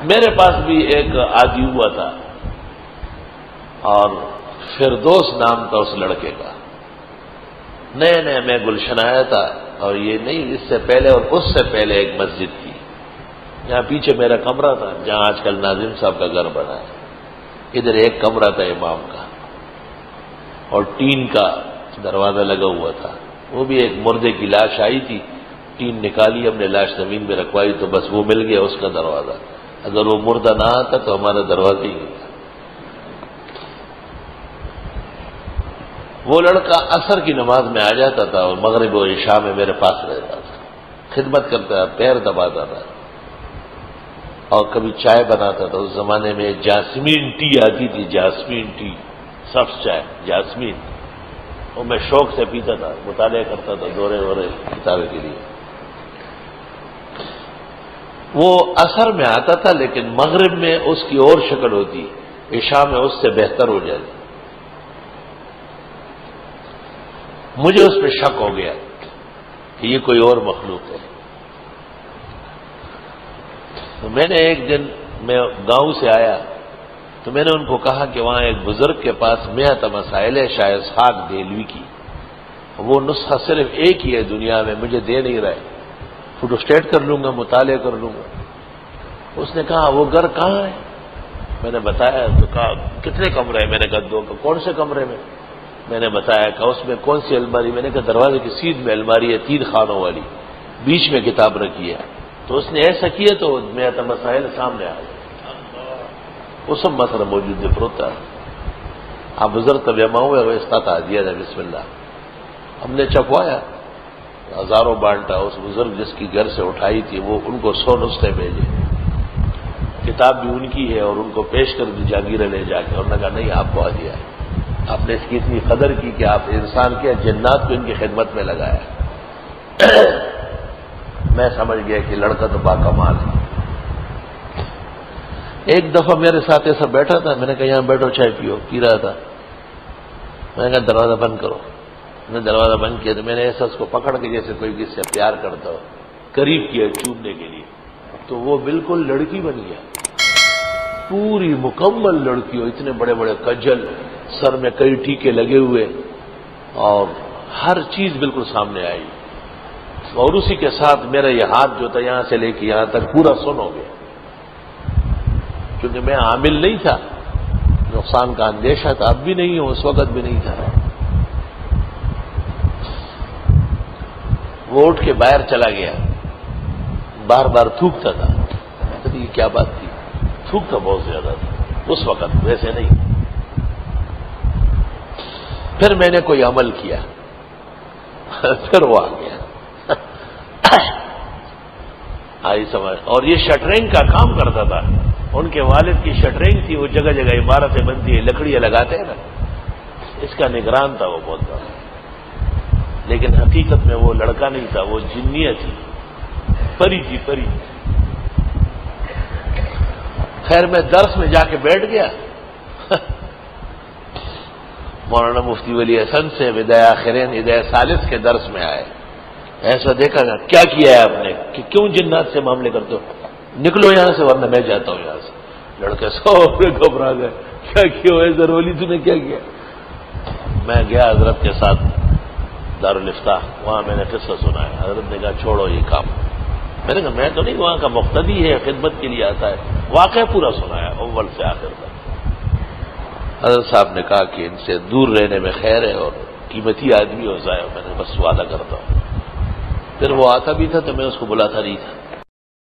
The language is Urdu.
میرے پاس بھی ایک آدمی ہوا تھا اور فردوس نام تھا اس لڑکے کا. نئے نئے میں گلشن آیا تھا، اور یہ نہیں، اس سے پہلے اور اس سے پہلے ایک مسجد تھی. یہاں پیچھے میرا کمرہ تھا جہاں آج کل ناظم صاحب کا گھر بنا ہے. ادھر ایک کمرہ تھا امام کا، اور ٹین کا دروازہ لگا ہوا تھا. وہ بھی ایک مردے کی لاش آئی تھی، ٹین نکالی، ہم نے لاش زمین میں رکھوائی تو بس وہ مل گیا اس کا دروازہ. اگر وہ مردہ نہ آتا تو ہمارا دروازہ ہی نہیں تھا. وہ لڑکا عصر کی نماز میں آ جاتا تھا اور مغرب و عشاء میں میرے پاس رہتا تھا، خدمت کرتا تھا، پیر دباتا تھا، اور کبھی چائے بناتا تھا. اس زمانے میں جاسمین ٹی آتی تھی، جاسمین ٹی، سبز چائے جاسمین، اور میں شوق سے پیتا تھا، مطالعہ کرتا تھا دورے وورے کتابیں کے لیے. وہ عصر میں آتا تھا لیکن مغرب میں اس کی اور شکل ہوتی، عشاء میں اس سے بہتر ہو جاتی. مجھے اس پہ شک ہو گیا کہ یہ کوئی اور مخلوق ہے. تو میں نے ایک دن، میں گاؤں سے آیا تو میں نے ان کو کہا کہ وہاں ایک بزرگ کے پاس 100 مسائل ہے شاہ اسحاق دہلوی کی، وہ نسخہ صرف ایک ہی ہے دنیا میں، مجھے دے نہیں رہے، فوٹو اسٹیٹ کر لوں گا، مطالعہ کر لوں گا. اس نے کہا وہ گھر کہاں ہے؟ میں نے بتایا تو کہا کتنے کمرے ہیں؟ میں نے کہا 2. کون سے کمرے میں؟ میں نے بتایا کہ اس میں کون سی الماری؟ میں نے کہا دروازے کی سیدھ میں الماری ہے 3 خانوں والی، بیچ میں کتاب رکھی ہے. تو اس نے ایسا کیا تو 100 مسائل سامنے آ گئے. وہ سب مسئلہ موجود ہے پروتا ہے. آپ بزرگ تب جمع ہوئے وہ استطاعت دیا تھا، بسم اللہ. ہم نے چپوایا، ہزاروں بانٹا. اس بزرگ جس کی گھر سے اٹھائی تھی وہ ان کو 100 نسخے بھیجے، کتاب بھی ان کی ہے، اور ان کو پیش کر دی جاگیریں لے جا کے. اور نے کہا نہیں، آپ کو آ دیا ہے. آپ نے اس کی اتنی قدر کی کہ آپ انسان کے جنات کو ان کی خدمت میں لگایا. میں سمجھ گیا کہ لڑکا تو باکمال ہے. ایک دفعہ میرے ساتھ ایسا بیٹھا تھا، میں نے کہا یہاں بیٹھو چائے پیو، پی رہا تھا. میں نے کہا دروازہ بند کرو. میں نے دروازہ بند کیا تو میں نے ایسا اس کو پکڑ کے جیسے کوئی کس سے پیار کرتا ہو قریب کیا چومنے کے لیے، تو وہ بالکل لڑکی بن گیا، پوری مکمل لڑکی ہو، اتنے بڑے بڑے کجل، سر میں کئی ٹیکے لگے ہوئے، اور ہر چیز بالکل سامنے آئی. اور اسی کے ساتھ میرا یہ ہاتھ جو تھا یہاں سے لے کے یہاں تک پورا سن ہو گیا، کیونکہ میں عامل نہیں تھا، نقصان کا اندیشہ تھا. اب بھی نہیں ہوں، اس وقت بھی نہیں تھا. وہ اٹھ کے باہر چلا گیا، بار بار تھوکتا تھا. یہ کیا بات تھی؟ تھوکتا بہت زیادہ تھا اس وقت، ویسے نہیں. پھر میں نے کوئی عمل کیا، پھر وہ آ گیا. آئی سمجھ. اور یہ شٹرنگ کا کام کرتا تھا. ان کے والد کی شٹرنگ تھی، وہ جگہ جگہ عمارتیں بنتی ہیں، لکڑیاں لگاتے ہیں نا، اس کا نگران تھا وہ بہت بڑا. لیکن حقیقت میں وہ لڑکا نہیں تھا، وہ جنیہ تھی، پری تھی، پری. خیر میں درس میں جا کے بیٹھ گیا. مولانا مفتی ولی حسن سے وداع آخرین ہدایہ ثالث کے درس میں آئے. ایسا دیکھا گا کیا کیا ہے آپ نے کہ کیوں جنات سے معاملے کرتے ہو؟ نکلو یہاں سے ورنہ میں جاتا ہوں یہاں سے. لڑکے سو گھبرا گئے، کیا کیا ہے ضروری؟ تو نے کیا کیا؟ میں گیا حضرت کے ساتھ دارالفتاح، وہاں میں نے قصہ سنایا. حضرت نے کہا چھوڑو یہ کام. میں نے کہا میں تو نہیں وہاں کا مقتدی ہے، خدمت کے لیے آتا ہے. واقعہ پورا سنایا اول سے آخر تک. حضرت صاحب نے کہا کہ ان سے دور رہنے میں خیر ہے، اور قیمتی آدمی ہو ضائع. میں نے بس وعدہ کرتا ہوں. پھر وہ آتا بھی تھا تو میں اس کو بلاتا نہیں تھا.